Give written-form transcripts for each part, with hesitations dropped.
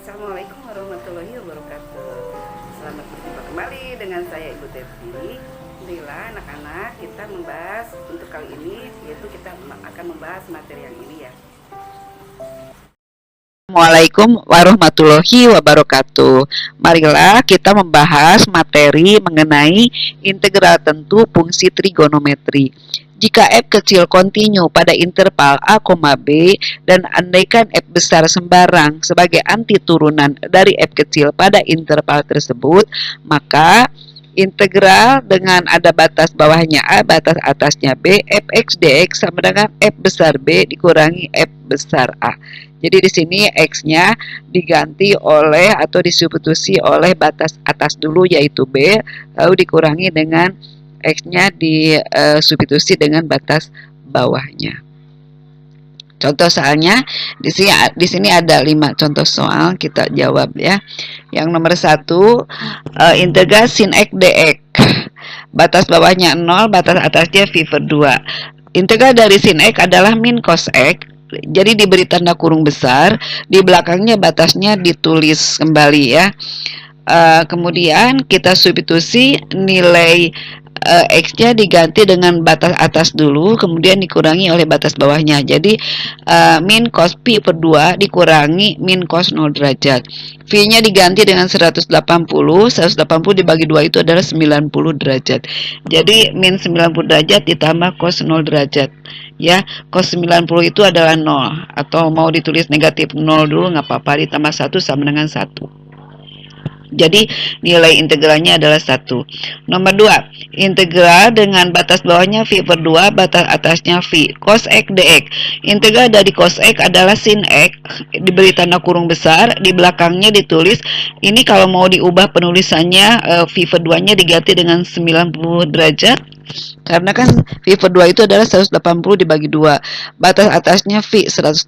Assalamualaikum warahmatullahi wabarakatuh. Selamat berjumpa kembali dengan saya Ibu Teti. Alhamdulillah anak-anak, kita membahas untuk kali ini, yaitu kita akan membahas materi yang ini ya. Assalamualaikum warahmatullahi wabarakatuh. Marilah kita membahas materi mengenai integral tentu fungsi trigonometri. Jika f kecil kontinu pada interval a, b dan andaikan f besar sembarang sebagai anti turunan dari f kecil pada interval tersebut, maka integral dengan ada batas bawahnya a, batas atasnya b, fx dx sama dengan f besar b dikurangi f besar a. Jadi di sini x-nya diganti oleh atau disubstitusi oleh batas atas dulu yaitu b, lalu dikurangi dengan x-nya disubstitusi dengan batas bawahnya. Contoh soalnya di sini ada 5 contoh soal, kita jawab ya. Yang nomor 1, integral sin x dx. Batas bawahnya 0, batas atasnya pi per 2. Integral dari sin x adalah min cos x. Jadi diberi tanda kurung besar, di belakangnya batasnya ditulis kembali ya. Kemudian kita substitusi nilai x-nya diganti dengan batas atas dulu, kemudian dikurangi oleh batas bawahnya. Jadi min cos pi per 2 dikurangi min cos 0 derajat. V-nya diganti dengan 180 dibagi 2 itu adalah 90 derajat. Jadi min 90 derajat ditambah cos 0 derajat. Ya, cos 90 itu adalah 0, atau mau ditulis negatif 0 dulu nggak apa-apa, ditambah 1 sama dengan 1. Jadi nilai integralnya adalah 1. Nomor 2, integral dengan batas bawahnya pi per 2, batas atasnya pi. Cos x dx. Integral dari cos x adalah sin x, diberi tanda kurung besar, di belakangnya ditulis. Ini kalau mau diubah penulisannya, pi per 2-nya diganti dengan 90 derajat. Karena kan pi per 2 itu adalah 180 dibagi 2. Batas atasnya pi 180.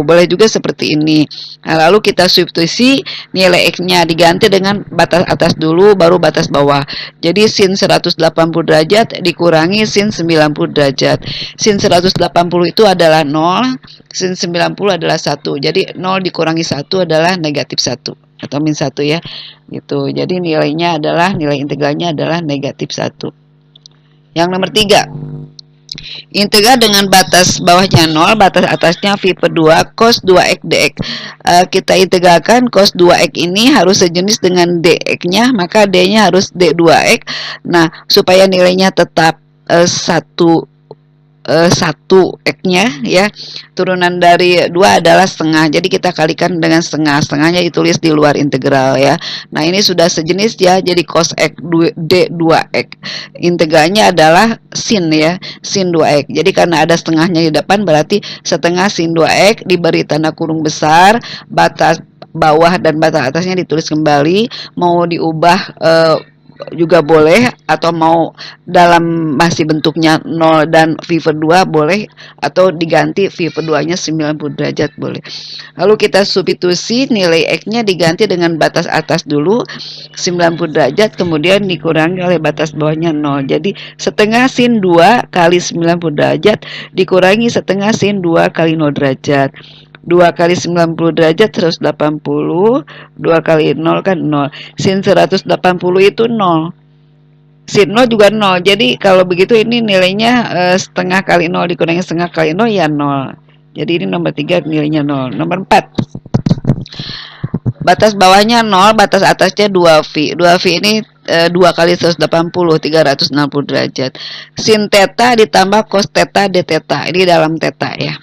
Boleh juga seperti ini. Nah, lalu kita substitusi nilai x-nya diganti dengan batas atas dulu baru batas bawah. Jadi sin 180 derajat dikurangi sin 90 derajat. Sin 180 itu adalah 0, sin 90 adalah 1. Jadi 0 dikurangi 1 adalah negatif 1 atau min 1 ya. Gitu. Jadi nilai integralnya adalah negatif 1. Yang nomor 3, integral dengan batas bawahnya 0, batas atasnya pi per 2, cos 2x dx. Kita integralkan cos 2x ini harus sejenis dengan dx-nya, maka d-nya harus d2x. Nah, supaya nilainya tetap 1 x-nya ya, turunan dari 2 adalah setengah, jadi kita kalikan dengan setengah, setengahnya ditulis di luar integral ya. Nah, ini sudah sejenis ya, jadi cos x d2x, integralnya adalah sin ya, sin 2x. Jadi karena ada setengahnya di depan, berarti setengah sin 2x diberi tanda kurung besar, batas bawah dan batas atasnya ditulis kembali. Mau diubah juga boleh, atau mau dalam masih bentuknya 0 dan pi per 2 boleh, atau diganti pi per 2 nya 90 derajat boleh. Lalu kita substitusi nilai x-nya diganti dengan batas atas dulu 90 derajat, kemudian dikurangi oleh batas bawahnya 0. Jadi setengah sin 2 kali 90 derajat dikurangi setengah sin 2 kali 0 derajat. 2 kali 90 derajat 180, 2 kali 0 kan 0. Sin 180 itu 0. Sin 0 juga 0. Jadi kalau begitu ini nilainya setengah kali 0 dikurangi setengah kali 0 ya 0. Jadi ini nomor 3 nilainya 0. Nomor 4, batas bawahnya 0, batas atasnya 2 pi. 2 pi ini 2 kali 180, 360 derajat. Sin theta ditambah cos theta d theta. Ini dalam theta ya.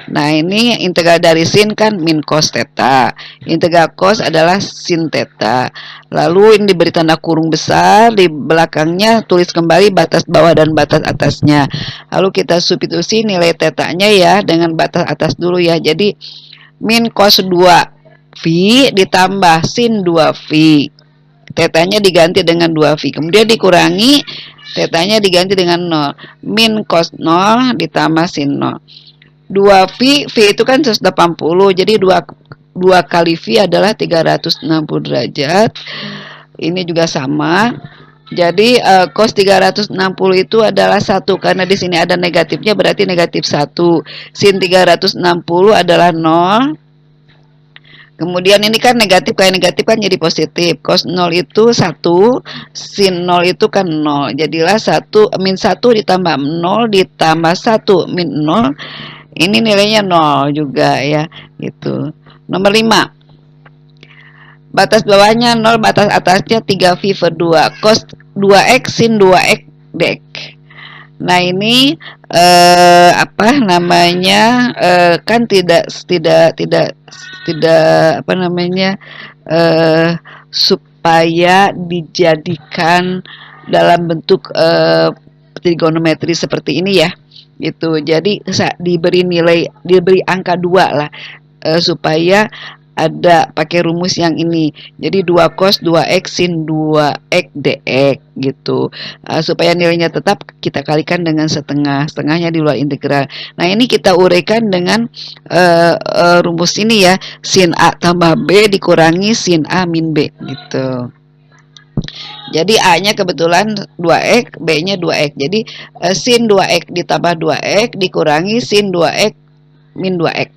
Nah, ini integral dari sin kan min cos theta. Integral cos adalah sin theta. Lalu ini diberi tanda kurung besar, di belakangnya tulis kembali batas bawah dan batas atasnya. Lalu kita substitusi nilai theta-nya ya dengan batas atas dulu ya. Jadi min cos 2 phi ditambah sin 2 phi. Theta-nya diganti dengan 2 phi. Kemudian dikurangi, theta-nya diganti dengan 0. Min cos 0 ditambah sin 0. 2 pi itu kan 180, jadi 2 kali pi adalah 360 derajat. Ini juga sama. Jadi cos 360 itu adalah 1, karena di sini ada negatifnya berarti negatif 1. Sin 360 adalah 0. Kemudian ini kan negatif kali negatif kan jadi positif. Cos 0 itu 1, sin 0 itu kan 0. Jadilah 1 min 1 ditambah 0 ditambah 1 min 0. Ini nilainya 0 juga ya. Gitu. Nomor 5. Batas bawahnya 0, batas atasnya 3V per 2. Cos 2x sin 2x dx. Nah, ini apa namanya? Kan tidak apa namanya, supaya dijadikan dalam bentuk trigonometri seperti ini ya, gitu. Jadi diberi angka 2 lah, supaya ada pakai rumus yang ini. Jadi 2 cos 2x sin 2x dx gitu. Supaya nilainya tetap, kita kalikan dengan setengah. Setengahnya di luar integral. Nah, ini kita uraikan dengan rumus ini ya. Sin A tambah B dikurangi sin A min B gitu. Jadi A-nya kebetulan 2x, B-nya 2x. Jadi sin 2x ditambah 2x dikurangi sin 2x min 2x.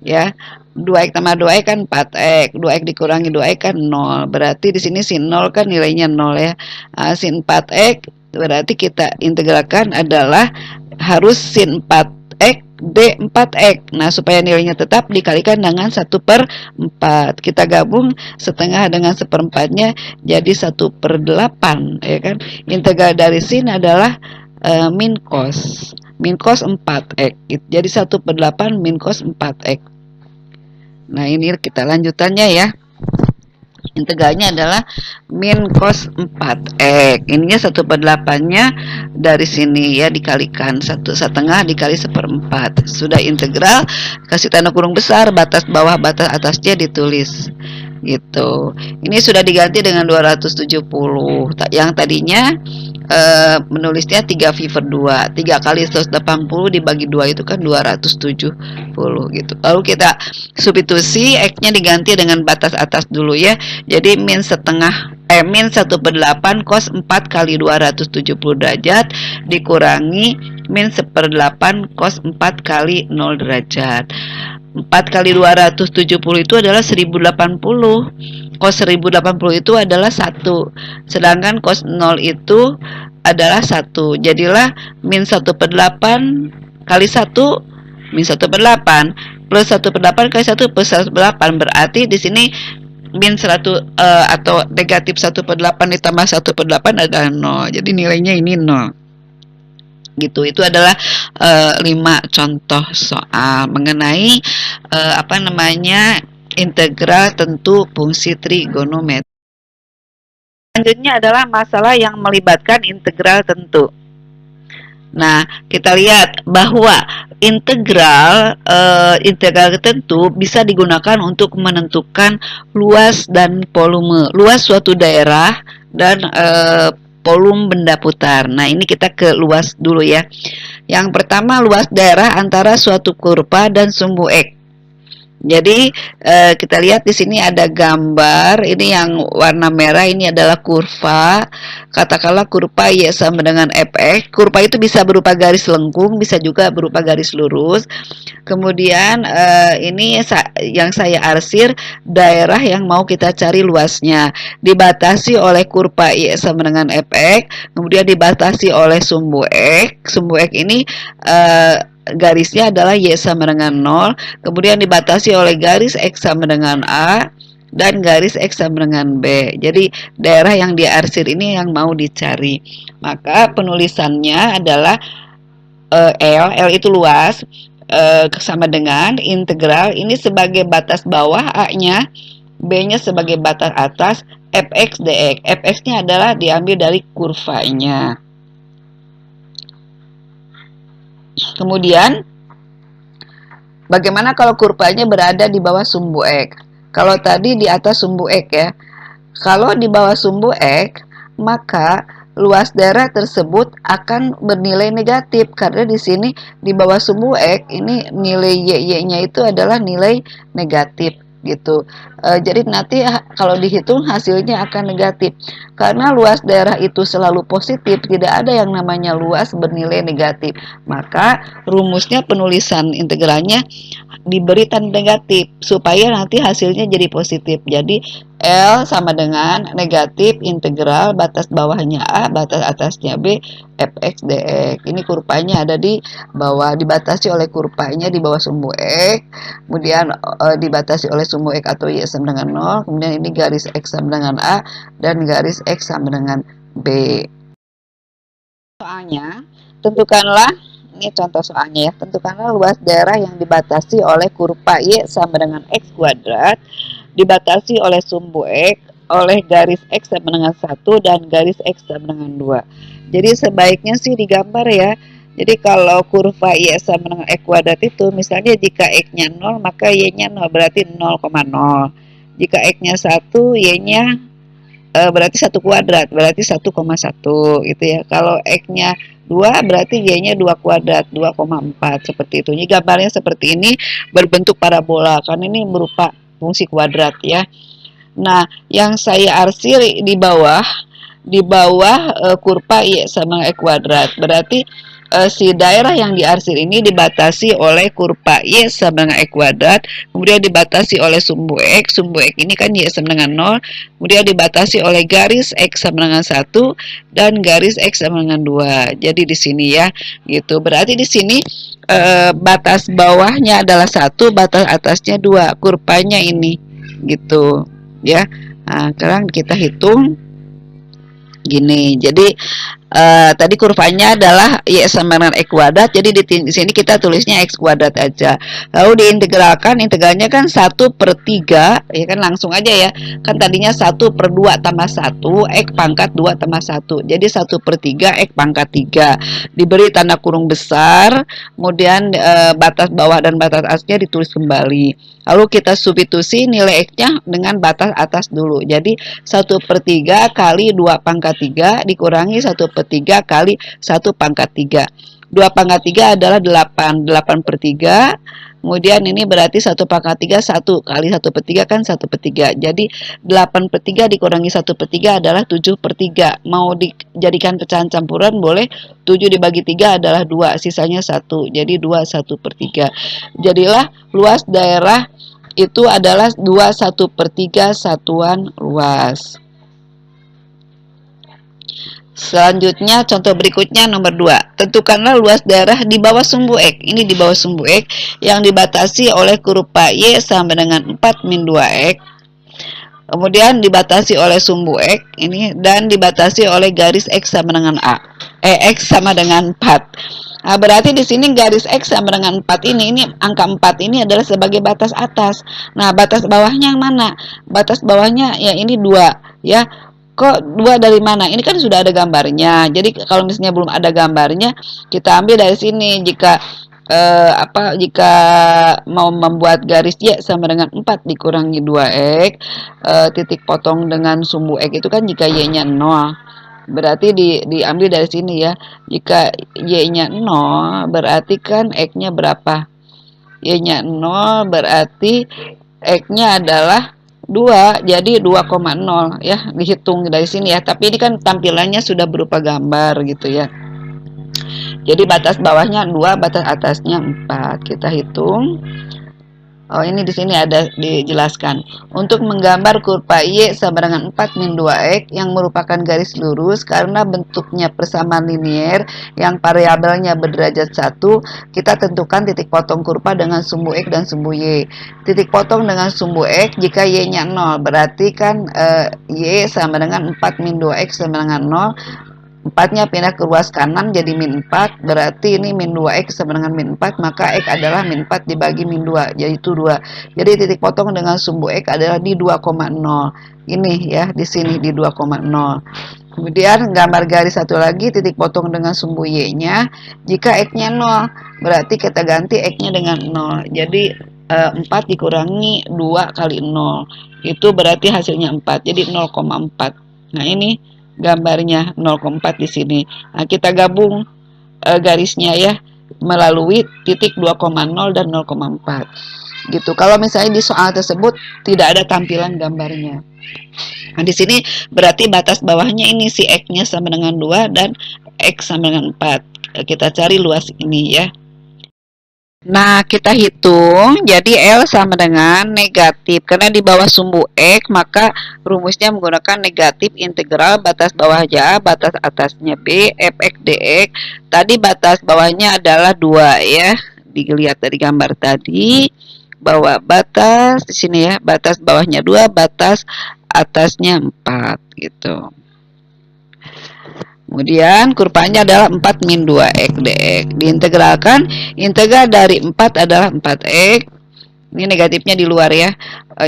Ya. 2x tambah 2x kan 4x, 2x dikurangi 2x kan 0. Berarti di sini sin 0 kan nilainya 0 ya. Sin 4x berarti kita integralkan adalah harus sin 4x d 4x. Nah, supaya nilainya tetap dikalikan dengan 1/4. Kita gabung setengah dengan 1/4-nya jadi 1/8 ya kan. Integral dari sin adalah min cos 4x. Jadi 1/8 min cos 4x. Nah, ini kita lanjutannya ya. Integralnya adalah min cos 4x. Ininya 1/8-nya dari sini ya, dikalikan 1/2 dikali 1/4. Sudah integral, kasih tanda kurung besar, batas bawah batas atasnya ditulis. Gitu. Ini sudah diganti dengan 270. Yang tadinya menulisnya 3V per 2. 3 kali 180 dibagi 2 itu kan 270 gitu. Lalu kita substitusi, X-nya diganti dengan batas atas dulu ya. Jadi min 1/8 cos 4 kali 270 derajat dikurangi min 1/8 cos 4 kali 0 derajat. 4 kali 270 itu adalah 1080. Cos 1080 itu adalah 1. Sedangkan cos 0 itu adalah 1. Jadilah min 1/8 kali 1 min 1/8 plus 1/8 kali 1 plus 1/8. Berarti di sini min 100 atau negatif 1/8 ditambah 1/8 adalah 0. Jadi nilainya ini 0. Gitu. Itu adalah 5 contoh soal mengenai apa namanya, integral tentu fungsi trigonometri. Selanjutnya adalah masalah yang melibatkan integral tentu. Nah, kita lihat bahwa integral tentu bisa digunakan untuk menentukan luas dan volume. Luas suatu daerah dan volume benda putar. Nah, ini kita ke luas dulu ya. Yang pertama, luas daerah antara suatu kurva dan sumbu X. Jadi kita lihat di sini ada gambar. Ini yang warna merah ini adalah kurva. Katakanlah kurva Y sama dengan fx. Kurva itu bisa berupa garis lengkung, bisa juga berupa garis lurus. Kemudian ini yang saya arsir daerah yang mau kita cari luasnya. Dibatasi oleh kurva Y sama dengan fx. Kemudian dibatasi oleh sumbu X. Sumbu X ini garisnya adalah Y sama dengan 0, kemudian dibatasi oleh garis X sama dengan A dan garis X sama dengan B. Jadi daerah yang diarsir ini yang mau dicari. Maka penulisannya adalah L itu luas, sama dengan integral ini sebagai batas bawah A-nya, B-nya sebagai batas atas, fx dx. Fx-nya adalah diambil dari kurvanya. Kemudian bagaimana kalau kurvanya berada di bawah sumbu X? Kalau tadi di atas sumbu X ya. Kalau di bawah sumbu X, maka luas daerah tersebut akan bernilai negatif karena di sini di bawah sumbu X ini nilai Y-nya itu adalah nilai negatif gitu. Jadi nanti kalau dihitung hasilnya akan negatif. Karena luas daerah itu selalu positif, tidak ada yang namanya luas bernilai negatif. Maka rumusnya penulisan integralnya diberi tanda negatif supaya nanti hasilnya jadi positif. Jadi L sama dengan negatif integral batas bawahnya A, batas atasnya B, fx dx. Ini kurvanya ada di bawah, dibatasi oleh kurvanya di bawah sumbu X, kemudian dibatasi oleh sumbu X atau Y sama dengan 0, kemudian ini garis X sama dengan A dan garis X sama dengan B. Soalnya, tentukanlah, ini contoh soalnya ya, tentukanlah luas daerah yang dibatasi oleh kurva Y sama dengan X kuadrat, dibatasi oleh sumbu X, oleh garis X sama dengan 1 dan garis X sama dengan 2. Jadi sebaiknya sih digambar ya. Jadi kalau kurva Y sama dengan X kuadrat itu, misalnya jika X-nya 0, maka Y-nya 0, berarti 0,0. Jika X-nya 1, Y-nya berarti 1 kuadrat, berarti 1,1 gitu ya. Kalau X-nya 2 berarti Y-nya 2 kuadrat, 2,4 seperti itu. Ini gambarnya seperti ini, berbentuk parabola karena ini berupa fungsi kuadrat ya. Nah, yang saya arsir di bawah kurva Y sama X kuadrat. Berarti si daerah yang diarsir ini dibatasi oleh kurva Y sama dengan X kuadrat, kemudian dibatasi oleh sumbu X ini kan Y sama dengan 0, kemudian dibatasi oleh garis X sama dengan 1 dan garis X sama dengan 2. Jadi di sini ya, gitu. Berarti di sini batas bawahnya adalah 1, batas atasnya 2, kurvanya ini, gitu ya. Nah, sekarang kita hitung gini. Jadi tadi kurvanya adalah Y sama dengan X kuadrat, jadi di sini kita tulisnya X kuadrat aja. Lalu diintegralkan, integralnya kan 1/3, ya kan langsung aja ya. Kan tadinya 1/2 tambah 1, X pangkat 2 tambah 1. Jadi 1/3 X pangkat 3. Diberi tanda kurung besar, kemudian batas bawah dan batas atasnya ditulis kembali. Lalu kita substitusi nilai X-nya dengan batas atas dulu. Jadi 1/3 kali 2 pangkat 3 dikurangi 1/3 kali 1 pangkat 3. 2 pangkat 3 adalah 8. 8/3. Kemudian ini berarti 1 pangkat 3, 1 kali 1/3 kan 1/3. Jadi 8/3 dikurangi 1/3 adalah 7/3. Mau dijadikan pecahan campuran boleh. 7 dibagi 3 adalah 2, sisanya 1. Jadi 2 1/3. Jadilah luas daerah itu adalah 2 1/3 satuan luas. Selanjutnya contoh berikutnya nomor 2. Tentukanlah luas daerah di bawah sumbu X. Ini di bawah sumbu X yang dibatasi oleh kurva Y sama dengan 4 min 2X. Kemudian dibatasi oleh sumbu X ini dan dibatasi oleh garis X sama dengan A. X sama dengan 4. Nah, berarti di sini garis X sama dengan 4 ini angka 4 ini adalah sebagai batas atas. Nah, batas bawahnya yang mana? Batas bawahnya ya ini 2 ya. Kok 2 dari mana? Ini kan sudah ada gambarnya. Jadi kalau misalnya belum ada gambarnya, kita ambil dari sini. Jika jika mau membuat garis Y sama dengan 4 dikurangi 2X, titik potong dengan sumbu X itu kan jika Y-nya 0. Berarti diambil dari sini ya. Jika Y-nya 0, berarti kan X-nya berapa? Y-nya 0 berarti X-nya adalah 2, jadi 2,0 ya, dihitung dari sini ya. Tapi ini kan tampilannya sudah berupa gambar gitu ya. Jadi batas bawahnya 2, batas atasnya 4. Kita hitung. Oh, ini di sini ada dijelaskan. Untuk menggambar kurva Y sama dengan 4 min 2X yang merupakan garis lurus karena bentuknya persamaan linier yang variabelnya berderajat 1, kita tentukan titik potong kurva dengan sumbu X dan sumbu Y. Titik potong dengan sumbu X jika Y-nya 0, berarti kan Y sama dengan 4 min 2X sama dengan 0. 4-nya pindah ke ruas kanan jadi min 4, berarti ini min 2X sama dengan min 4, maka X adalah min 4 dibagi min 2, yaitu 2. Jadi titik potong dengan sumbu X adalah di 2,0. Ini ya, di sini di 2,0. Kemudian gambar garis satu lagi, titik potong dengan sumbu Y-nya. Jika X-nya 0, berarti kita ganti X-nya dengan 0. Jadi 4 dikurangi 2 kali 0. Itu berarti hasilnya 4. Jadi 0,4. Nah, ini gambarnya 0,4 di sini. Nah, kita gabung garisnya ya melalui titik 2,0 dan 0,4. gitu. Kalau misalnya di soal tersebut tidak ada tampilan gambarnya. Nah, di sini berarti batas bawahnya ini si X-nya sama dengan 2 dan X sama dengan 4. Kita cari luas ini ya. Nah, kita hitung, jadi L sama dengan negatif. Karena di bawah sumbu X, maka rumusnya menggunakan negatif integral batas bawahnya A, batas atasnya B, fx dx. Tadi batas bawahnya adalah 2 ya. Dilihat dari gambar tadi, bahwa batas di sini ya, batas bawahnya 2, batas atasnya 4 gitu. Kemudian kurvanya adalah 4 min 2x dx. Diintegralkan, integral dari 4 adalah 4x. Ini negatifnya di luar ya.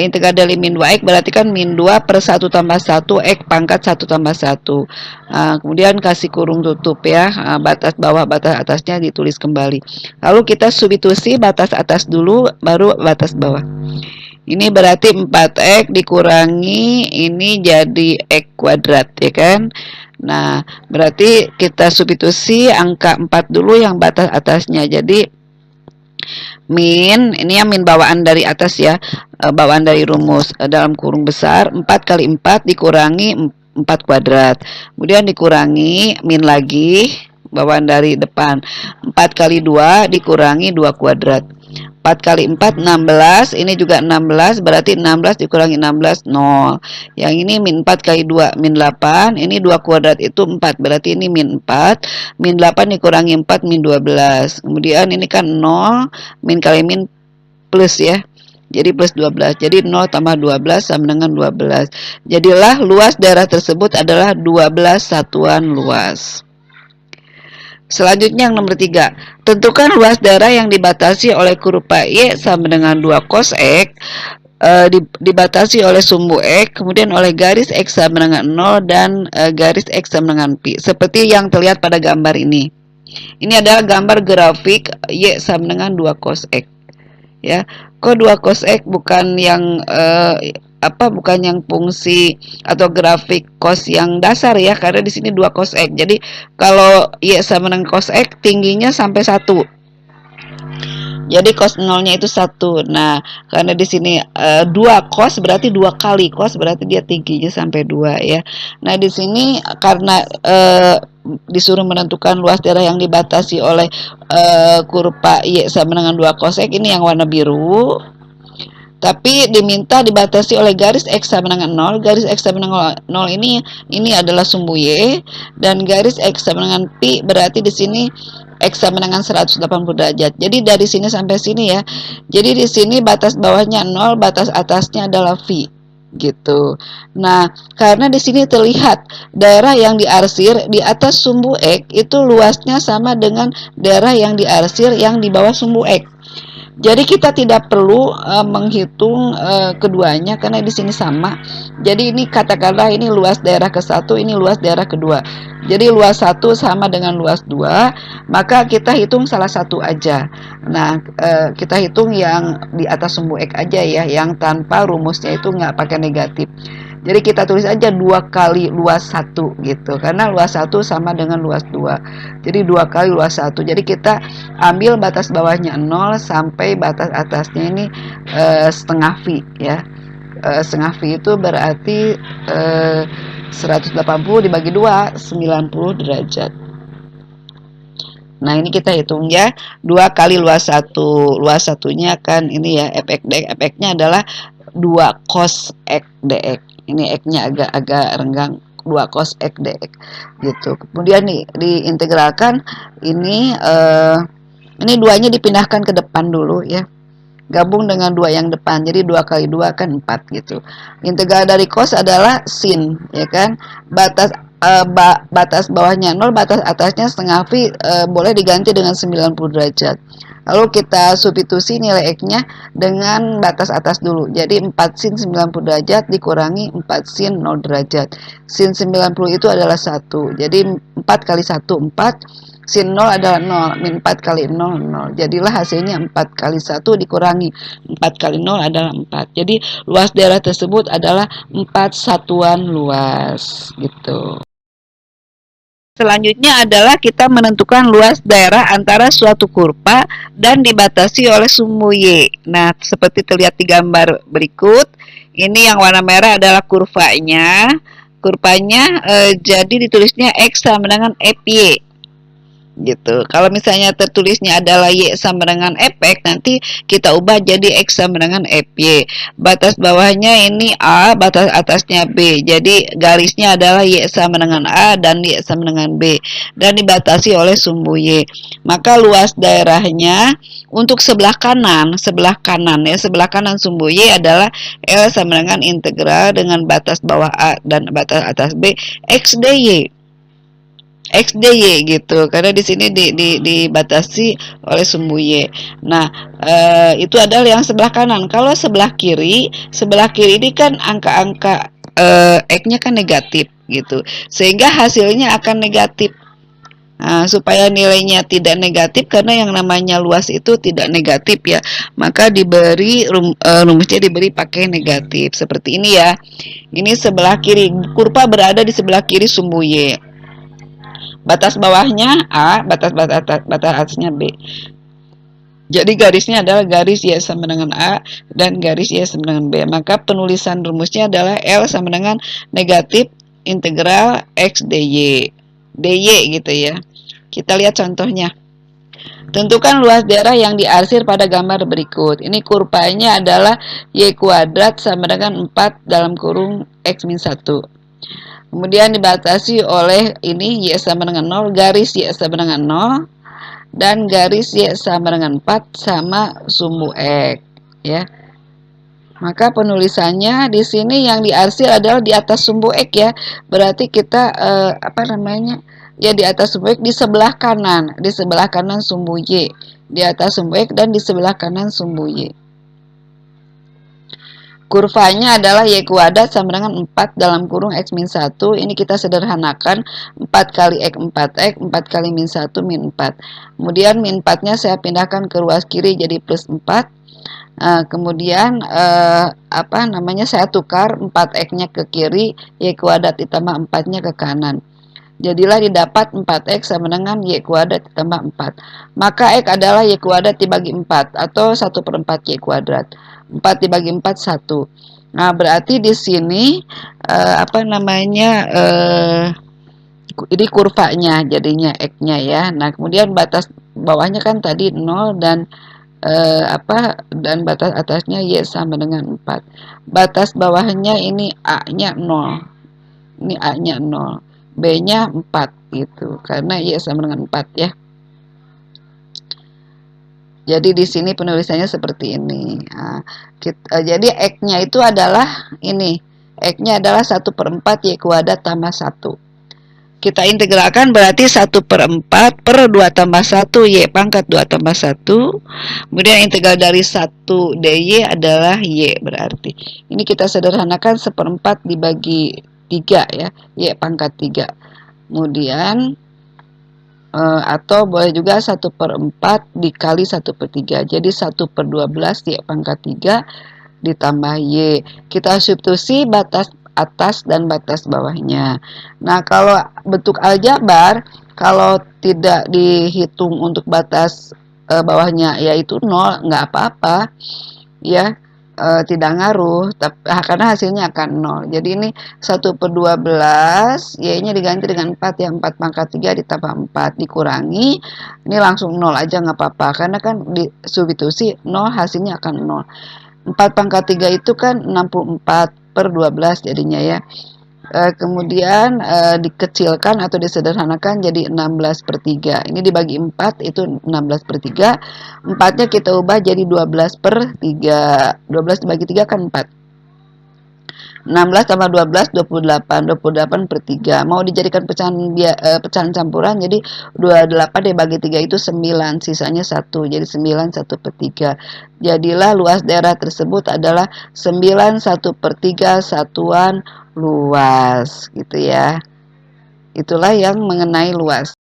Integral dari min 2x berarti kan min 2 per 1 tambah 1 x pangkat 1 tambah 1. Kemudian kasih kurung tutup ya. Batas bawah, batas atasnya ditulis kembali. Lalu kita substitusi batas atas dulu, baru batas bawah. Ini berarti 4x dikurangi ini jadi x kuadrat ya kan. Nah, berarti kita substitusi angka 4 dulu yang batas atasnya. Jadi min, ini yang min bawaan dari atas ya, bawaan dari rumus dalam kurung besar 4 kali 4 dikurangi 4 kuadrat. Kemudian dikurangi min lagi bawaan dari depan 4 kali 2 dikurangi 2 kuadrat. 4 kali 4 16, ini juga 16, berarti 16 dikurangi 16 0. Yang ini min 4 kali 2 min 8, ini 2 kuadrat itu 4, berarti ini min 4. Min 8 dikurangi 4 min 12. Kemudian ini kan 0, min kali min plus ya. Jadi plus 12. Jadi 0 tambah 12 sama dengan 12. Jadilah luas daerah tersebut adalah 12 satuan luas. Selanjutnya yang nomor 3, tentukan luas daerah yang dibatasi oleh kurva Y sama dengan 2 cos X, dibatasi oleh sumbu X, kemudian oleh garis X sama dengan 0 dan garis X sama dengan pi. Seperti yang terlihat pada gambar ini. Ini adalah gambar grafik Y sama dengan 2 cos X. Ya, kok 2 cos X bukan yang bukan yang fungsi atau grafik cos yang dasar ya, karena di sini 2 cos X. Jadi kalau Y sama dengan cos X tingginya sampai 1. Jadi cos 0-nya itu 1. Nah, karena di sini 2 cos berarti 2 kali cos, berarti dia tingginya sampai 2 ya. Nah, di sini karena disuruh menentukan luas daerah yang dibatasi oleh kurva Y sama dengan 2 cos X, ini yang warna biru. Tapi diminta dibatasi oleh garis X sama dengan 0. Garis X sama dengan 0 ini adalah sumbu Y, dan garis X sama dengan pi berarti di sini X sama dengan 180 derajat. Jadi dari sini sampai sini ya. Jadi di sini batas bawahnya 0, batas atasnya adalah V gitu. Nah, karena di sini terlihat daerah yang diarsir di atas sumbu X itu luasnya sama dengan daerah yang diarsir yang di bawah sumbu X. Jadi kita tidak perlu menghitung keduanya karena di sini sama. Jadi ini katakanlah ini luas daerah ke-1, ini luas daerah kedua. Jadi luas 1 sama dengan luas 2, maka kita hitung salah satu aja. Nah, kita hitung yang di atas sumbu X aja ya, yang tanpa rumusnya itu nggak pakai negatif. Jadi kita tulis aja 2 kali luas 1 gitu. Karena luas 1 sama dengan luas 2. Jadi 2 kali luas 1. Jadi kita ambil batas bawahnya 0 sampai batas atasnya ini setengah V ya. Setengah V itu berarti 180 dibagi 2, 90 derajat. Nah, ini kita hitung ya. 2 kali luas 1. Luas satunya kan ini ya, fx dx. Fx-nya adalah 2 cos X dx. Ini X-nya agak renggang, 2 cos X dx gitu. Kemudian diintegralkan ini 2-nya dipindahkan ke depan dulu ya. Gabung dengan 2 yang depan. Jadi 2 kali 2 kan 4 gitu. Integral dari cos adalah sin ya kan. Batas bawahnya 0, batas atasnya setengah V, boleh diganti dengan 90 derajat. Lalu kita substitusi nilai X-nya dengan batas atas dulu. Jadi 4 sin 90 derajat dikurangi 4 sin 0 derajat. Sin 90 itu adalah 1. Jadi 4 kali 1, 4. Sin 0 adalah 0. Min 4 kali 0, 0. Jadilah hasilnya 4 kali 1 dikurangi 4 kali 0 adalah 4. Jadi luas daerah tersebut adalah 4 satuan luas. Gitu. Selanjutnya adalah kita menentukan luas daerah antara suatu kurva dan dibatasi oleh sumbu Y. Nah, seperti terlihat di gambar berikut, ini yang warna merah adalah kurvanya. Kurvanya jadi ditulisnya X sama dengan FY. Gitu. Kalau misalnya tertulisnya adalah Y sama dengan Fx, nanti kita ubah jadi X sama dengan Fy. Batas bawahnya ini A, batas atasnya B. Jadi garisnya adalah Y sama dengan A dan Y sama dengan B, dan dibatasi oleh sumbu Y. Maka luas daerahnya untuk sebelah kanan ya, sebelah kanan sumbu Y adalah L sama dengan integral dengan batas bawah A dan batas atas B X dy. XDY gitu, karena di sini dibatasi oleh sumbu Y. Nah, itu adalah yang sebelah kanan. Kalau sebelah kiri ini kan angka-angka X-nya kan negatif gitu, sehingga hasilnya akan negatif. Nah, supaya nilainya tidak negatif, karena yang namanya luas itu tidak negatif ya, maka diberi rumusnya diberi pakai negatif seperti ini ya. Ini sebelah kiri, kurva berada di sebelah kiri sumbu Y. Batas bawahnya A, batas atasnya B. Jadi garisnya adalah garis Y sama dengan A dan garis Y sama dengan B. Maka penulisan rumusnya adalah L sama dengan negatif integral X dy. dy gitu ya. Kita lihat contohnya. Tentukan luas daerah yang diarsir pada gambar berikut. Ini kurvanya adalah Y kuadrat sama dengan 4 dalam kurung X min 1. Kemudian dibatasi oleh ini Y sama dengan 0, garis Y sama dengan 0, dan garis Y sama dengan 4 sama sumbu X ya. Maka penulisannya di sini yang diarsir adalah di atas sumbu X ya. Berarti kita ya di atas sumbu X di sebelah kanan sumbu Y, di atas sumbu X dan di sebelah kanan sumbu Y. Kurvanya adalah Y kuadrat sama dengan 4 dalam kurung X min 1. Ini kita sederhanakan, 4 kali X 4X, 4 kali min 1 min 4. Kemudian min 4 nya saya pindahkan ke ruas kiri jadi plus 4. Kemudian saya tukar 4X nya ke kiri, Y kuadrat ditambah 4 nya ke kanan. Jadilah didapat 4X sama dengan Y kuadrat ditambah 4. Maka X adalah Y kuadrat dibagi 4 atau 1/4 Y kuadrat. 4 dibagi 4 1. Nah, berarti di sini ini kurvanya jadinya X-nya ya. Nah, kemudian batas bawahnya kan tadi 0 dan dan batas atasnya Y sama dengan 4. Batas bawahnya ini A-nya 0. Ini A-nya 0. B-nya 4 gitu. Karena Y sama dengan 4 ya. Jadi di sini penulisannya seperti ini. Nah, jadi X-nya itu adalah ini. X-nya adalah 1/4 Y kuadrat tambah 1. Kita integralkan berarti 1/4 per 2 tambah 1 Y pangkat 2 tambah 1. Kemudian integral dari 1 dy adalah Y berarti. Ini kita sederhanakan 1/4 dibagi 3 ya. Y pangkat 3. Kemudian atau boleh juga 1/4 dikali 1/3. Jadi 1/12 Y pangkat 3 ditambah Y. Kita substitusi batas atas dan batas bawahnya. Nah, kalau bentuk aljabar, kalau tidak dihitung untuk batas bawahnya yaitu 0, nggak apa-apa ya. Tidak ngaruh, karena hasilnya akan 0. Jadi ini 1/12, Y-nya diganti dengan 4 ya, 4 pangkat 3 ditambah 4 dikurangi, ini langsung 0 aja nggak apa-apa, karena kan di substitusi 0 hasilnya akan 0. 4 pangkat 3 itu kan 64/12 jadinya ya. Kemudian dikecilkan atau disederhanakan jadi 16/3. Ini dibagi 4 itu 16/3. 4-nya kita ubah jadi 12/3. 12 dibagi 3 kan 4. 16 tambah 12 28. 28/3. Mau dijadikan pecahan campuran jadi 28 dibagi 3 itu 9, sisanya 1. Jadi 9 1/3. Jadilah luas daerah tersebut adalah 9 1/3 satuan luas gitu ya. Itulah yang mengenai luas.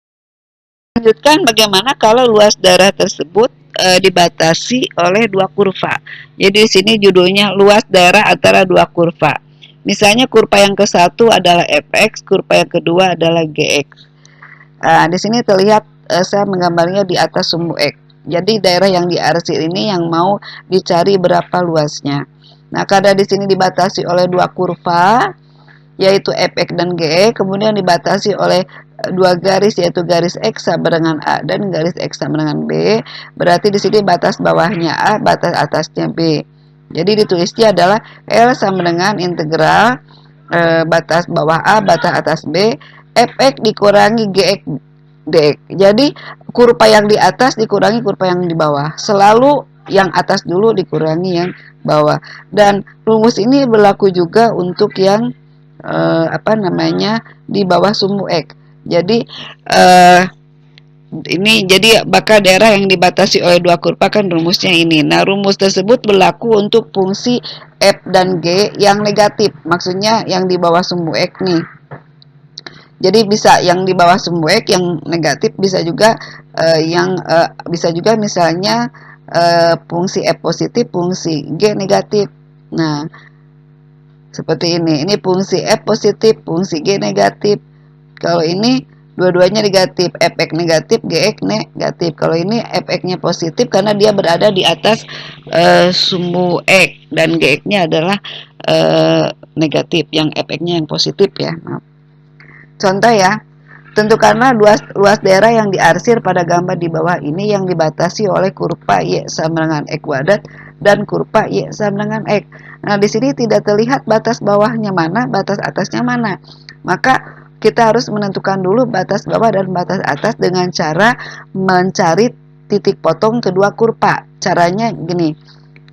Lanjutkan bagaimana kalau luas daerah tersebut dibatasi oleh dua kurva. Jadi di sini judulnya luas daerah antara dua kurva. Misalnya kurva yang ke-1 adalah fx, kurva yang kedua adalah gx. Di sini terlihat saya menggambarnya di atas sumbu X. Jadi daerah yang diarsir ini yang mau dicari berapa luasnya. Nah, karena di sini dibatasi oleh dua kurva, yaitu fx dan ge, kemudian dibatasi oleh dua garis, yaitu garis x sama dengan a dan garis x sama dengan b. Berarti di sini batas bawahnya a, batas atasnya b. Jadi ditulisnya adalah L sama dengan integral batas bawah a, batas atas b, fx dikurangi gx dx. Jadi kurva yang di atas dikurangi kurva yang di bawah. Selalu yang atas dulu dikurangi yang bawah. Dan rumus ini berlaku juga untuk yang di bawah sumbu X. Jadi ini jadi bakal daerah yang dibatasi oleh dua kurva kan rumusnya ini. Nah, rumus tersebut berlaku untuk fungsi f dan g yang negatif. Maksudnya yang di bawah sumbu X nih. Jadi bisa yang di bawah sumbu X yang negatif, bisa juga bisa juga misalnya fungsi f positif, fungsi g negatif. Nah, seperti ini. Ini fungsi f positif, fungsi g negatif. Kalau ini dua-duanya negatif, fx negatif, gx negatif. Kalau ini fx-nya positif karena dia berada di atas sumbu x dan gx-nya adalah negatif, yang fx-nya yang positif ya. Maaf. Contoh ya, tentukanlah luas daerah yang diarsir pada gambar di bawah ini yang dibatasi oleh kurva y sama dengan x kuadrat dan kurva y sama dengan x. Nah, di sini tidak terlihat batas bawahnya mana, batas atasnya mana. Maka kita harus menentukan dulu batas bawah dan batas atas dengan cara mencari titik potong kedua kurva. Caranya gini,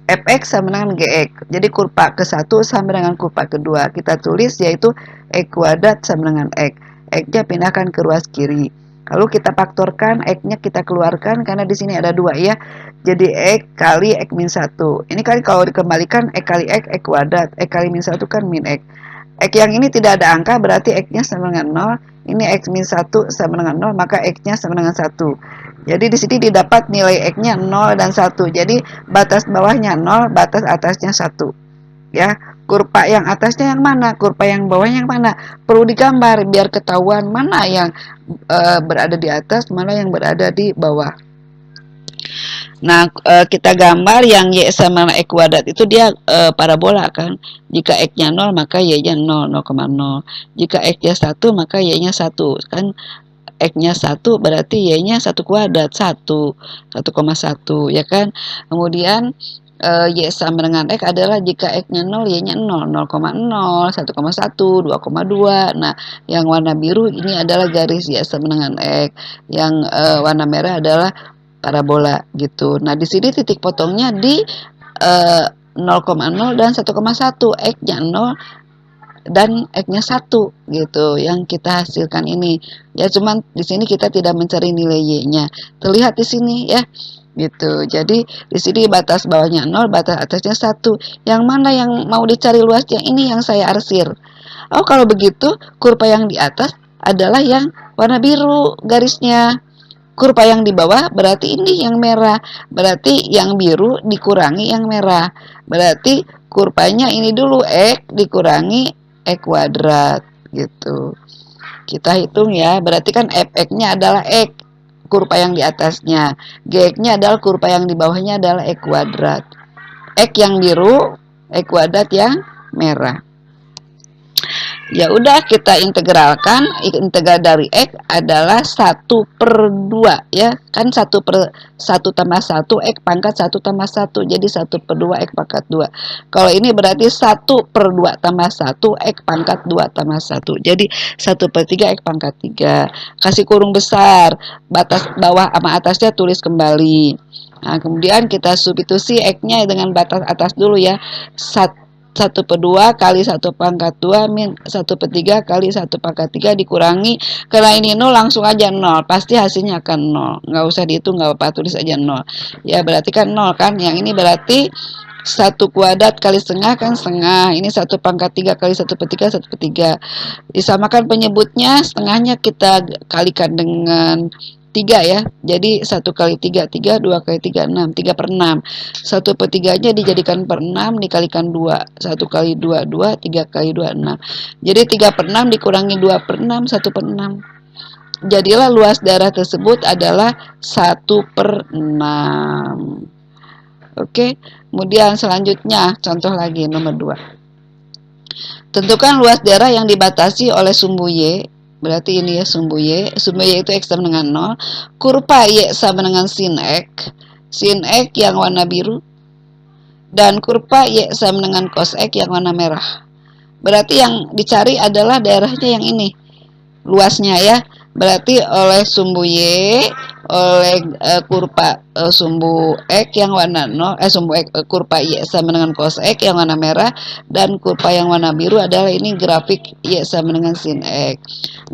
fx sama dengan gx. Jadi kurva ke-1 sama dengan kurva kedua. Kita tulis yaitu x kuadrat sama dengan x. X-nya pindahkan ke ruas kiri. Lalu kita faktorkan, X-nya kita keluarkan karena di sini ada 2 ya. Jadi X kali X min 1. Ini kali kalau dikembalikan X kali X kuadrat. X kali min 1 kan min X. X yang ini tidak ada angka berarti X-nya sama dengan 0. Ini X min 1 sama dengan 0, maka X-nya sama dengan 1. Jadi di sini didapat nilai X-nya 0 dan 1. Jadi batas bawahnya 0, batas atasnya 1. Ya, kurva yang atasnya yang mana, kurva yang bawahnya yang mana, perlu digambar biar ketahuan mana yang berada di atas, mana yang berada di bawah. Nah, kita gambar yang y sama dengan x kuadrat itu dia parabola kan. Jika x-nya 0 maka y-nya 0, 0,0. Jika x-nya 1 maka y-nya 1 kan. X-nya 1 berarti y-nya 1 kuadrat, 1, 1,1 ya kan. Kemudian y sama dengan x adalah jika x-nya 0, y-nya 0, 0,0, 1,1, 2,2. Nah, yang warna biru ini adalah garis y sama dengan x. Yang warna merah adalah parabola gitu. Nah, di sini titik potongnya di 0,0 dan 1,1. X-nya 0 dan X-nya 1 gitu yang kita hasilkan ini. Ya, cuman di sini kita tidak mencari nilai Y-nya. Terlihat di sini ya. Gitu. Jadi di sini batas bawahnya 0, batas atasnya 1. Yang mana yang mau dicari luasnya? Ini yang saya arsir. Oh, kalau begitu kurva yang di atas adalah yang warna biru garisnya. Kurva yang di bawah berarti ini yang merah. Berarti yang biru dikurangi yang merah. Berarti kurvanya ini dulu X dikurangi X kuadrat gitu. Kita hitung ya. Berarti kan fx-nya adalah X, kurva yang di atasnya. Gx-nya adalah kurva yang di bawahnya adalah X kuadrat. X yang biru, X kuadrat yang merah. Ya udah, kita integralkan. Integral dari X adalah 1/2 ya. Kan 1/1 tambah 1 X pangkat 1 tambah 1. Jadi 1/2 X pangkat 2. Kalau ini berarti 1/2 tambah 1 X pangkat 2 tambah 1. Jadi 1/3 X pangkat 3. Kasih kurung besar. Batas bawah sama atasnya tulis kembali. Nah, kemudian kita substitusi X-nya dengan batas atas dulu ya. 1/2 kali 1 pangkat 2 min 1/3 kali 1 pangkat 3 dikurangi, karena ini 0 langsung aja 0, pasti hasilnya akan 0, nggak usah dihitung, nggak apa-apa, tulis aja 0 ya, berarti kan 0 kan. Yang ini berarti 1 kuadrat kali setengah kan setengah, ini 1 pangkat 3 kali 1/3 1/3, disamakan penyebutnya, setengahnya kita kalikan dengan 3 ya. Jadi 1 kali 3, 3, 2 kali 3, 6, 3/6. 1/3 nya dijadikan per 6 dikalikan 2. 1 kali 2, 2, 3 kali 2, 6. Jadi 3/6 dikurangi 2/6, 1/6. Jadilah luas daerah tersebut adalah 1/6. Oke, kemudian selanjutnya contoh lagi nomor 2. Tentukan luas daerah yang dibatasi oleh sumbu Y. Berarti ini ya sumbu Y. Sumbu Y itu X sama dengan 0. Kurva Y sama dengan sin X. Sin X yang warna biru. Dan kurva Y sama dengan cos X yang warna merah. Berarti yang dicari adalah daerahnya yang ini. Luasnya ya. Berarti oleh sumbu Y, oleh kurva sumbu X yang warna 0, sumbu X, kurva Y sama dengan cos X yang warna merah, dan kurva yang warna biru adalah ini grafik Y sama dengan sin X.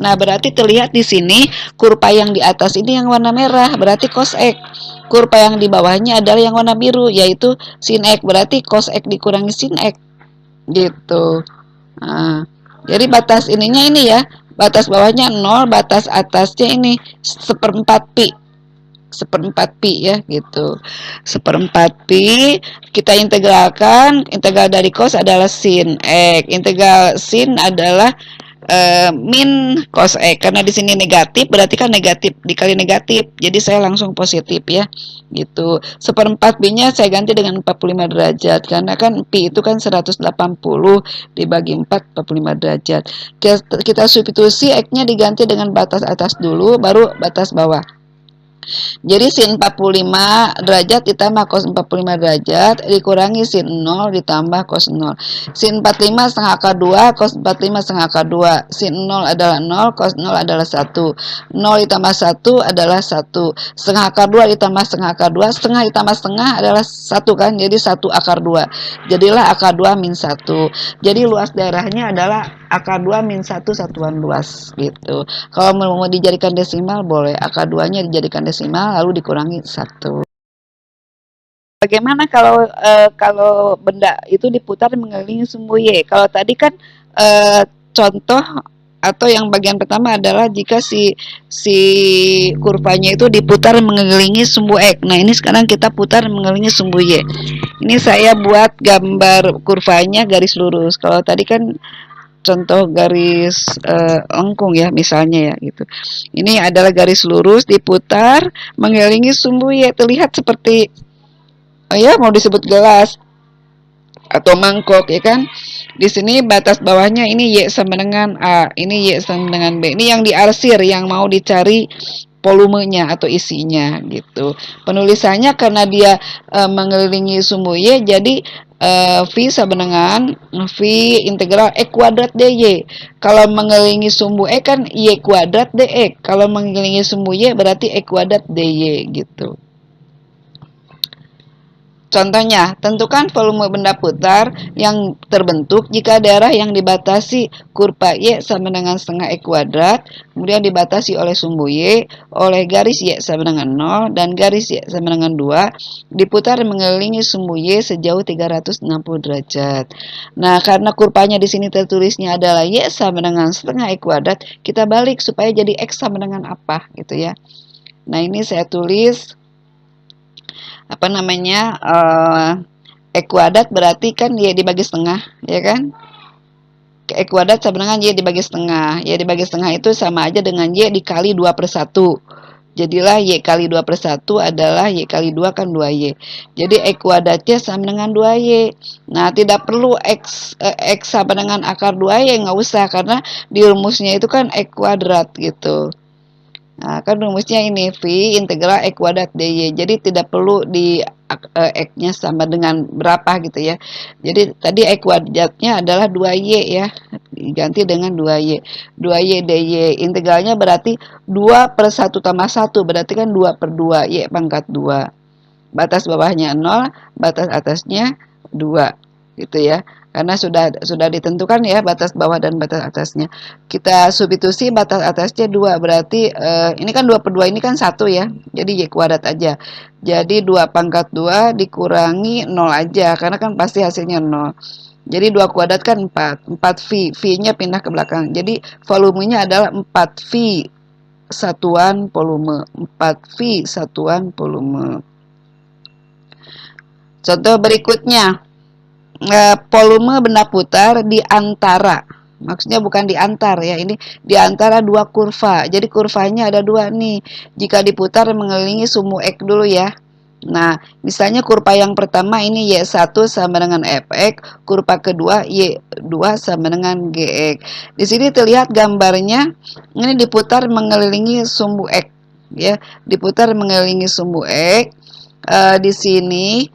Nah, berarti terlihat di sini kurva yang di atas ini yang warna merah, berarti cos X. Kurva yang di bawahnya adalah yang warna biru, yaitu sin X. Berarti cos X dikurangi sin X. Gitu. Nah, jadi batas ininya ini ya. Batas bawahnya 0, batas atasnya ini 1/4 pi. 1/4 pi ya gitu. 1/4 pi kita integralkan, integral dari cos adalah sin X. Integral sin adalah min cos X. Karena di sini negatif, berarti kan negatif dikali negatif. Jadi saya langsung positif ya. Gitu. 1/4 pi-nya saya ganti dengan 45 derajat. Karena kan pi itu kan 180 dibagi 4, 45 derajat. Kita substitusi X-nya diganti dengan batas atas dulu, baru batas bawah. Jadi sin 45 derajat ditambah cos 45 derajat dikurangi sin 0 ditambah cos 0. Sin 45 setengah akar 2, cos 45 setengah akar 2. Sin 0 adalah 0, cos 0 adalah 1. 0 ditambah 1 adalah 1. Setengah akar 2 ditambah setengah akar 2, setengah ditambah setengah adalah 1 kan, jadi 1 akar 2. Jadilah akar 2 min 1. Jadi luas daerahnya adalah akar 2 min 1 satuan luas gitu. Kalau mau dijadikan desimal boleh, akar 2-nya dijadikan desimal lalu dikurangi 1. Bagaimana kalau benda itu diputar mengelilingi sumbu Y? Kalau tadi kan contoh atau yang bagian pertama adalah jika si kurvanya itu diputar mengelilingi sumbu X. Nah, ini sekarang kita putar mengelilingi sumbu Y. Ini saya buat gambar kurvanya garis lurus. Kalau tadi kan contoh garis lengkung ya misalnya ya gitu. Ini adalah garis lurus diputar mengelilingi sumbu Y, terlihat seperti ya mau disebut gelas atau mangkok ya kan. Di sini batas bawahnya ini Y sama dengan A, ini Y sama dengan B. Ini yang diarsir, yang mau dicari volumenya atau isinya gitu. Penulisannya karena dia mengelilingi sumbu Y, jadi V sama dengan V integral X kuadrat dy. Kalau mengelilingi sumbu E kan Y kuadrat dx. Kalau mengelilingi sumbu Y berarti X kuadrat dy gitu. Contohnya, tentukan volume benda putar yang terbentuk jika daerah yang dibatasi kurva Y sama dengan setengah X kuadrat, kemudian dibatasi oleh sumbu Y, oleh garis Y sama dengan 0, dan garis Y sama dengan 2, diputar mengelilingi sumbu Y sejauh 360 derajat. Nah, karena kurvanya di sini tertulisnya adalah Y sama dengan setengah X kuadrat, kita balik supaya jadi X sama dengan apa, gitu ya. Nah, ini saya tulis apa namanya X kuadrat berarti kan Y dibagi setengah ya kan, X kuadrat sama dengan Y dibagi setengah. Y dibagi setengah itu sama aja dengan Y dikali 2/1. Jadilah Y kali 2/1 adalah Y kali 2 kan 2Y. Jadi X kuadratnya sama dengan 2Y. Nah, tidak perlu X sama dengan akar 2Y, nggak usah, karena di rumusnya itu kan X kuadrat gitu. Nah, kan rumusnya ini V integral X kuadrat dy. Jadi tidak perlu di X-nya sama dengan berapa gitu ya. Jadi tadi X kuadratnya adalah 2Y ya. Diganti dengan 2Y. 2Y dy. Integralnya berarti 2/1 tambah 1. Berarti kan 2/2. Y pangkat 2. Batas bawahnya 0. Batas atasnya 2. Gitu ya. Karena sudah ditentukan ya batas bawah dan batas atasnya. Kita substitusi batas atasnya 2, berarti ini kan 2/2 ini kan 1 ya. Jadi Y kuadrat aja. Jadi 2 pangkat 2 dikurangi 0 aja, karena kan pasti hasilnya 0. Jadi 2 kuadrat kan 4. 4V. V-nya pindah ke belakang. Jadi volumenya adalah 4V satuan volume. 4V satuan volume. Contoh berikutnya. Volume benda putar di antara Maksudnya bukan di antar ya, ini di antara dua kurva. Jadi kurvanya ada dua nih. Jika diputar mengelilingi sumbu X dulu ya. Nah, misalnya kurva yang pertama ini Y1 sama dengan Fx, kurva kedua Y2 sama dengan Gx. Di sini terlihat gambarnya ini diputar mengelilingi sumbu X ya, diputar mengelilingi sumbu X. Di sini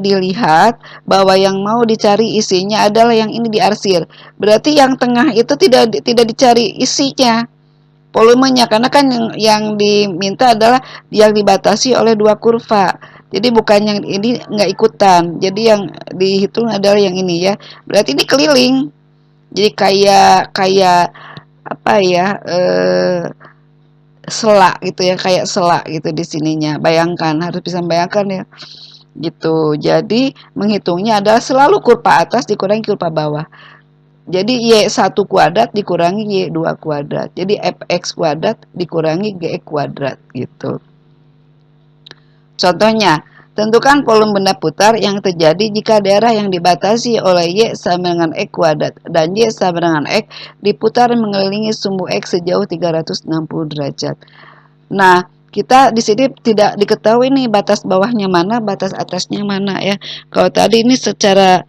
dilihat bahwa yang mau dicari isinya adalah yang ini diarsir. Berarti yang tengah itu tidak dicari isinya, volumenya, karena kan yang diminta adalah yang dibatasi oleh dua kurva. Jadi bukan yang ini nggak ikutan. Jadi yang dihitung adalah yang ini ya. Berarti ini keliling. Jadi kayak kayak apa ya? Selak gitu ya, kayak selak gitu di sininya. Bayangkan, harus bisa bayangkan ya. Gitu. Jadi menghitungnya adalah selalu kurva atas dikurangi kurva bawah. Jadi Y1 kuadrat dikurangi Y2 kuadrat. Jadi Fx kuadrat dikurangi Gx kuadrat gitu. Contohnya, tentukan volume benda putar yang terjadi jika daerah yang dibatasi oleh Y sama dengan X kuadrat dan Y sama dengan X diputar mengelilingi sumbu X sejauh 360 derajat. Nah, kita di sini tidak diketahui nih batas bawahnya mana, batas atasnya mana ya. Kalau tadi ini secara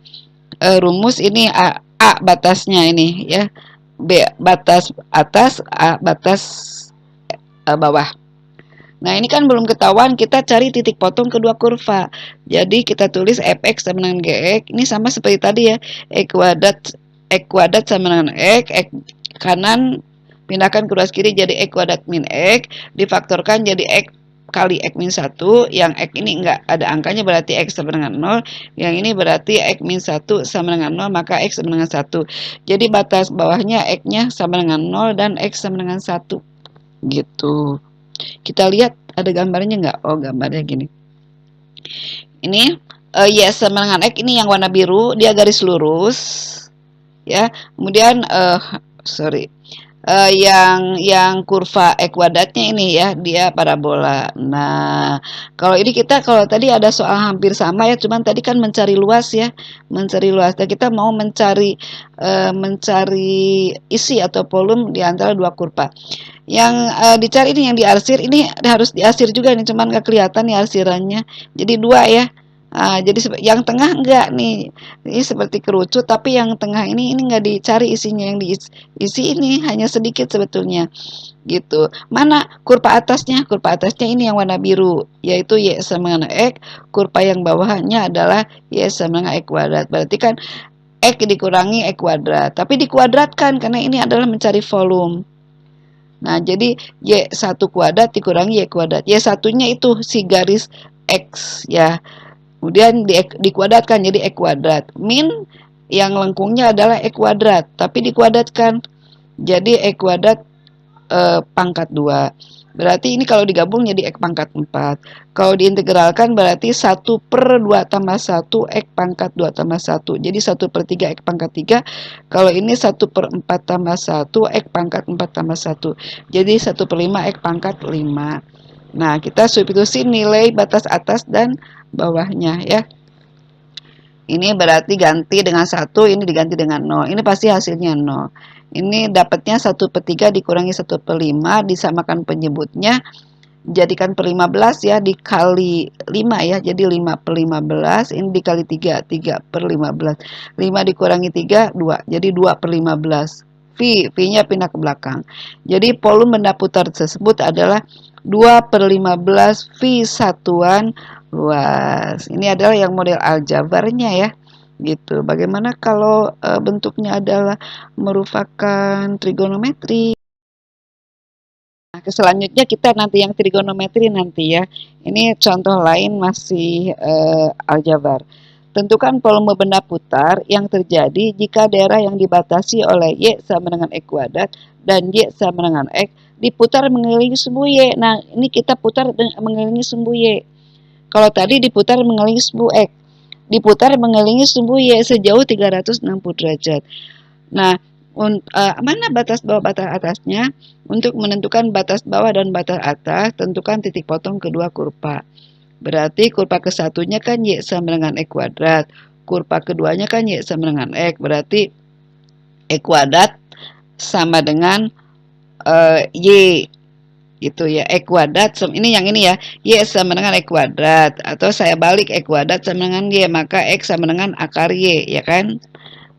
rumus ini A batasnya ini ya, B batas atas, A batas bawah. Nah, ini kan belum ketahuan, kita cari titik potong kedua kurva. Jadi kita tulis Fx sama dengan Gx, ini sama seperti tadi ya, X kuadrat sama dengan X kanan pindahkan ke ruas kiri jadi X kuadrat min X, difaktorkan jadi X kali X min 1, yang X ini enggak ada angkanya berarti X sama dengan 0, yang ini berarti X min 1 sama dengan 0, maka X sama dengan 1. Jadi batas bawahnya X-nya sama dengan 0 dan X sama dengan 1. Gitu. Kita lihat ada gambarnya enggak? Oh, gambarnya gini. Ini Y sama dengan X, ini yang warna biru, dia garis lurus. Ya, kemudian yang kurva X kuadratnya ini ya, dia parabola. Nah, kalau ini kalau tadi ada soal hampir sama ya, cuman tadi kan mencari luas ya, mencari luas. Dan kita mau mencari isi atau volume di antara dua kurva. Yang dicari ini yang diarsir, ini harus diarsir juga nih, cuman nggak kelihatan nih arsirannya. Jadi dua ya. Jadi yang tengah enggak nih, ini seperti kerucut, tapi yang tengah ini enggak dicari isinya, yang diisi ini hanya sedikit sebetulnya gitu. Mana kurva atasnya? Kurva atasnya ini yang warna biru, yaitu Y sama dengan X. Kurva yang bawahnya adalah Y sama dengan X kuadrat. Berarti kan X dikurangi X kuadrat, tapi dikuadratkan karena ini adalah mencari volume. Nah, jadi Y1 kuadrat dikurangi Y kuadrat. Y1-nya itu si garis X ya. Kemudian dikuadratkan jadi X kuadrat. Min yang lengkungnya adalah X kuadrat, tapi dikuadratkan jadi X kuadrat pangkat 2. Berarti ini kalau digabung jadi X pangkat 4. Kalau diintegralkan berarti 1 per 2 tambah 1 X pangkat 2 tambah 1. Jadi 1 per 3 X pangkat 3. Kalau ini 1 per 4 tambah 1 X pangkat 4 tambah 1. Jadi 1 per 5 X pangkat 5. Nah, kita substitusi nilai batas atas dan bawahnya ya. Ini berarti ganti dengan 1, ini diganti dengan 0. Ini pasti hasilnya 0. Ini dapatnya 1 per 3 dikurangi 1 per 5, disamakan penyebutnya, jadikan per 15 ya, dikali 5 ya, jadi 5 per 15, ini dikali 3, 3 per 15. 5 dikurangi 3, 2, jadi 2 per 15. V-nya pindah ke belakang. Jadi volume benda putar tersebut adalah 2 per 15 V satuan luas. Ini adalah yang model aljabarnya ya. Gitu. Bagaimana kalau bentuknya adalah merupakan trigonometri? Nah, selanjutnya kita nanti yang trigonometri nanti ya. Ini contoh lain masih aljabar. Tentukan volume benda putar yang terjadi jika daerah yang dibatasi oleh Y sama dengan X kuadrat dan Y sama dengan X diputar mengelilingi sumbu Y. Nah, ini kita putar mengelilingi sumbu Y. Kalau tadi diputar mengelilingi sumbu X, diputar mengelilingi sumbu Y sejauh 360 derajat. Nah, mana batas bawah batas atasnya? Untuk menentukan batas bawah dan batas atas, tentukan titik potong kedua kurva. Berarti kurva ke-1-nya kan Y sama dengan X kuadrat. Kurva keduanya kan Y sama dengan X. Berarti E kuadrat sama dengan Y gitu ya. E kuadrat ini yang ini ya, Y sama dengan E kuadrat, atau saya balik E kuadrat sama dengan Y, maka X sama dengan akar Y, ya kan?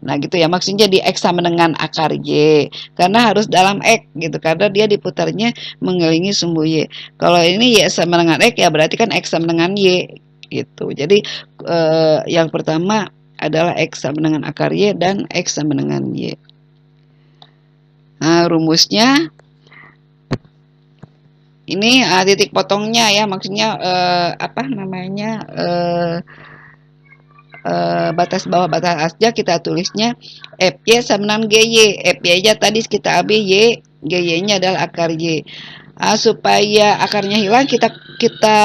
Nah gitu ya, maksudnya di X sama dengan akar Y, karena harus dalam X gitu, karena dia diputarnya mengelilingi sumbu Y. Kalau ini Y sama dengan X, ya berarti kan X sama dengan Y gitu. Jadi yang pertama adalah X sama dengan akar Y dan X sama dengan Y. Nah rumusnya ini titik potongnya ya, maksudnya apa namanya, batas bawah batas atas kita tulisnya FY sama dengan GY. FY-nya tadi kita ambil Y, GY-nya adalah akar Y. Supaya akarnya hilang, kita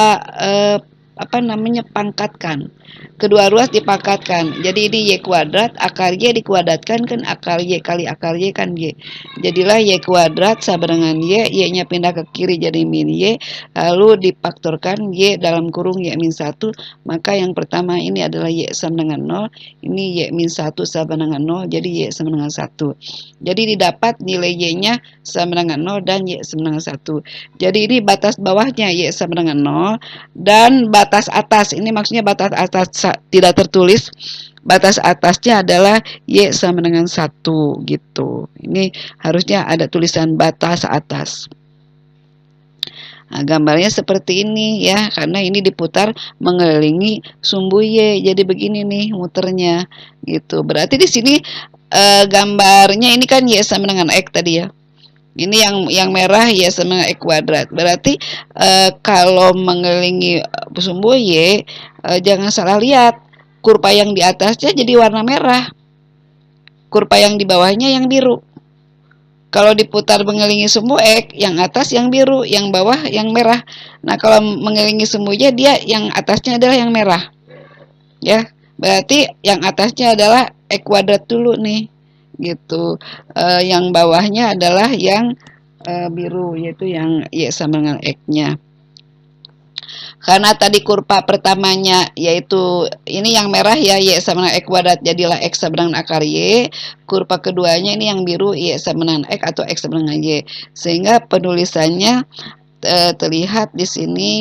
apa namanya, pangkatkan. Kedua ruas dipangkatkan. Jadi ini Y kuadrat, akar Y dikuadratkan kan akar Y kali akar Y kan Y. Jadilah Y kuadrat sama dengan Y, Y-nya pindah ke kiri jadi min Y, lalu difaktorkan Y dalam kurung Y min 1, maka yang pertama ini adalah Y sama dengan 0, ini Y min 1 sama dengan 0, jadi Y sama dengan 1. Jadi didapat nilai Y-nya sama dengan 0 dan Y sama dengan 1. Jadi ini batas bawahnya Y sama dengan 0, dan batas atas, ini maksudnya batas atas tidak tertulis, batas atasnya adalah Y sama dengan 1 gitu. Ini harusnya ada tulisan batas atas. Nah, gambarnya seperti ini ya, karena ini diputar mengelilingi sumbu Y. Jadi begini nih muternya gitu. Berarti di sini gambarnya ini kan Y sama dengan X tadi ya. Ini yang merah Y sama dengan X kuadrat. Berarti kalau mengelilingi sumbu Y, jangan salah lihat. Kurva yang di atasnya jadi warna merah. Kurva yang di bawahnya yang biru. Kalau diputar mengelilingi sumbu X, yang atas yang biru, yang bawah yang merah. Nah, kalau mengelilingi sumbunya, dia yang atasnya adalah yang merah. Ya, berarti yang atasnya adalah X kuadrat dulu nih. Gitu. Yang bawahnya adalah yang biru, yaitu yang Y sama dengan X-nya. Karena tadi kurva pertamanya yaitu ini yang merah ya, Y sama dengan X kuadrat, jadilah X sama dengan akar Y. Kurva keduanya ini yang biru, Y sama dengan X atau X sama dengan Y. Sehingga penulisannya terlihat di sini,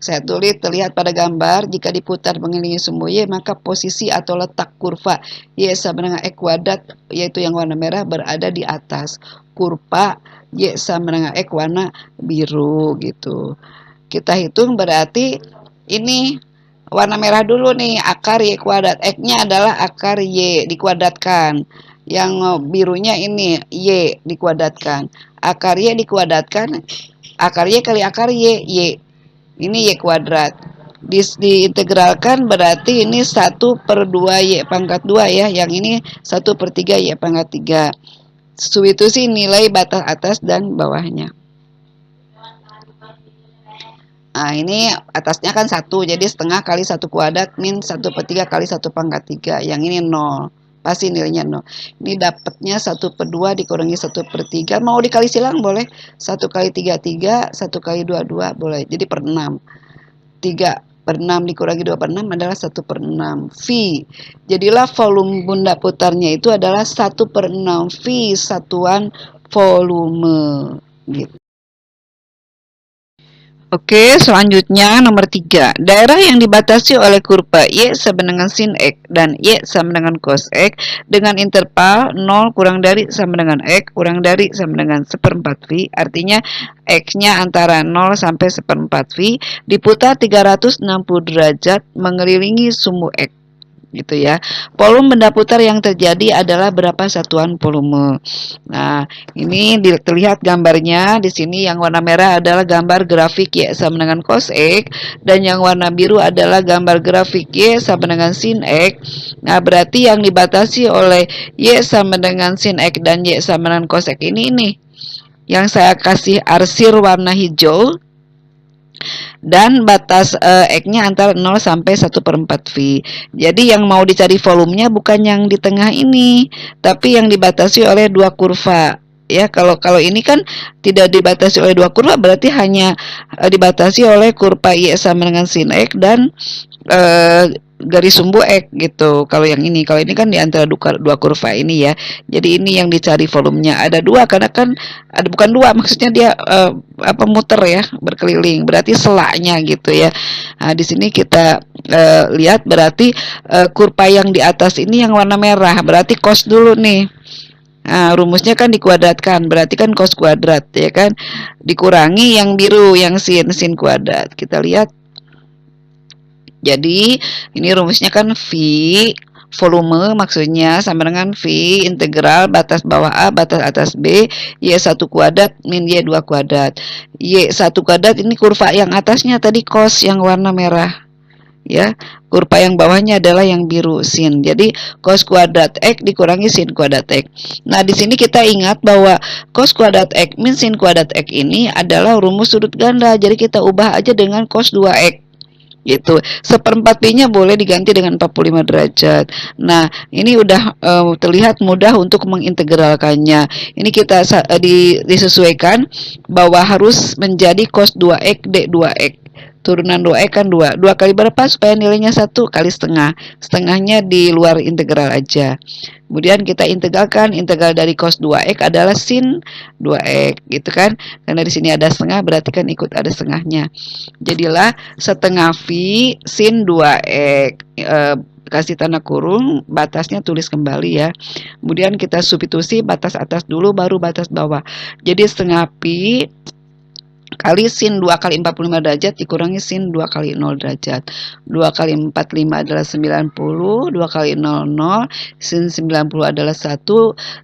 saya tulis terlihat pada gambar, jika diputar mengelilingi sumbu Y, maka posisi atau letak kurva Y sama dengan X kuadrat, yaitu yang warna merah, berada di atas. Kurva Y sama dengan X warna biru gitu. Kita hitung berarti ini warna merah dulu nih, akar Y kuadrat. X-nya adalah akar Y dikuadratkan. Yang birunya ini Y dikuadratkan. Akar Y dikuadratkan, akar Y kali akar Y, Y. Ini Y kuadrat. Diintegralkan berarti ini 1/2 Y pangkat 2 ya. Yang ini 1/3 Y pangkat 3. Itu sih nilai batas atas dan bawahnya. Nah, ini atasnya kan 1, jadi setengah kali 1 kuadrat min 1/3 kali 1 pangkat 3. Yang ini 0. Pasti nilainya 0. Ini dapatnya 1/2 dikurangi 1/3. Mau dikali silang boleh. 1 kali 3, 3. 1 kali 2, 2. Boleh. Jadi per 6. 3/6 dikurangi 2/6 adalah 1/6. V. Jadilah volume bunda putarnya itu adalah 1/6 V satuan volume. Gitu. Oke, selanjutnya nomor 3. Daerah yang dibatasi oleh kurva Y sama dengan sin X dan Y sama dengan cos X dengan interval 0 kurang dari sama dengan X kurang dari sama dengan 1/4 V, artinya X-nya antara 0 sampai 1/4 V, diputar 360 derajat mengelilingi sumbu X. Gitu ya. Volume benda putar yang terjadi adalah berapa satuan volume. Nah, ini terlihat gambarnya di sini, yang warna merah adalah gambar grafik Y sama dengan cos X dan yang warna biru adalah gambar grafik Y sama dengan sin X. Nah, berarti yang dibatasi oleh Y sama dengan sin X dan Y sama dengan cos X ini yang saya kasih arsir warna hijau. Dan batas X-nya antara 0 sampai 1/4 V. Jadi yang mau dicari volumenya bukan yang di tengah ini, tapi yang dibatasi oleh dua kurva. Ya, kalau ini kan tidak dibatasi oleh dua kurva, berarti hanya dibatasi oleh kurva Y sama dengan sin X dan garis sumbu X gitu. Kalau ini kan di antara dua kurva ini ya. Jadi ini yang dicari volumenya. Ada dua karena kan ada, bukan dua, maksudnya dia muter ya, berkeliling. Berarti selaknya gitu ya. Nah, di sini kita lihat berarti kurva yang di atas ini yang warna merah. Berarti cos dulu nih. Nah, rumusnya kan dikuadratkan, berarti kan cos kuadrat ya kan, dikurangi yang biru yang sin kuadrat. Kita lihat. Jadi ini rumusnya kan V volume maksudnya sama dengan V integral batas bawah A batas atas B Y1 kuadrat min Y2 kuadrat. Y1 kuadrat ini kurva yang atasnya tadi cos yang warna merah ya. Kurva yang bawahnya adalah yang biru sin. Jadi cos kuadrat X dikurangi sin kuadrat X. Nah, di sini kita ingat bahwa cos kuadrat X min sin kuadrat X ini adalah rumus sudut ganda. Jadi kita ubah aja dengan cos 2X. Gitu. Seperempat pi-nya boleh diganti dengan 45 derajat. Nah, ini udah terlihat mudah untuk mengintegralkannya. Ini kita disesuaikan bahwa harus menjadi cos 2x d2x. Turunan 2x kan 2. 2 kali berapa supaya nilainya 1 kali setengah. Setengahnya di luar integral aja. Kemudian kita integralkan, integral dari cos 2x adalah sin 2x gitu kan. Karena di sini ada setengah berarti kan ikut ada setengahnya. Jadilah setengah V sin 2x. Kasih tanda kurung, batasnya tulis kembali ya. Kemudian kita substitusi batas atas dulu baru batas bawah. Jadi setengah pi kali sin 2 kali 45 derajat dikurangi sin 2 kali 0 derajat. 2 kali 45 adalah 90, 2 kali 00, sin 90 adalah 1,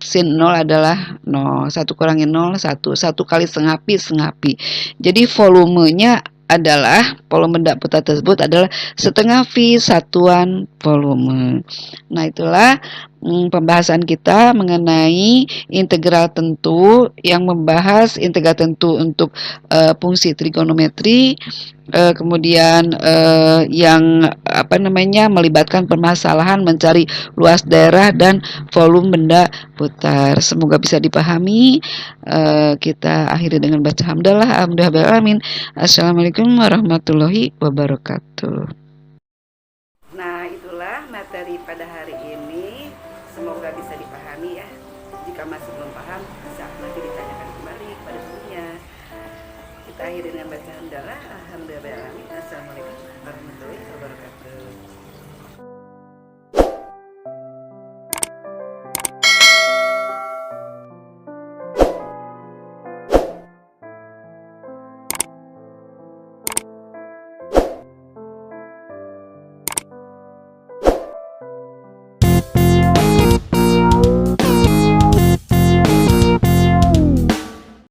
sin 0 adalah 0. 1 kurangi 0, 1. 1 kali setengah pi. Jadi volumenya adalah, volume benda putar tersebut adalah setengah V satuan volume. Nah, itulah pembahasan kita mengenai integral tentu, yang membahas integral tentu untuk fungsi trigonometri, kemudian yang melibatkan permasalahan mencari luas daerah dan volume benda putar. Semoga bisa dipahami. Kita akhiri dengan baca hamdalah. Alhamdulillahirabbil alamin. Assalamualaikum warahmatullahi wabarakatuh. Nah, itulah materi pada hari ini. Semoga bisa dipahami ya. Jika masih belum paham, bisa nanti ditanyakan kembali kepada gurunya. Kita akhiri dengan bacaan hamdalah. Alhamdulillahirabbil alamin. Assalamualaikum warahmatullahi wabarakatuh.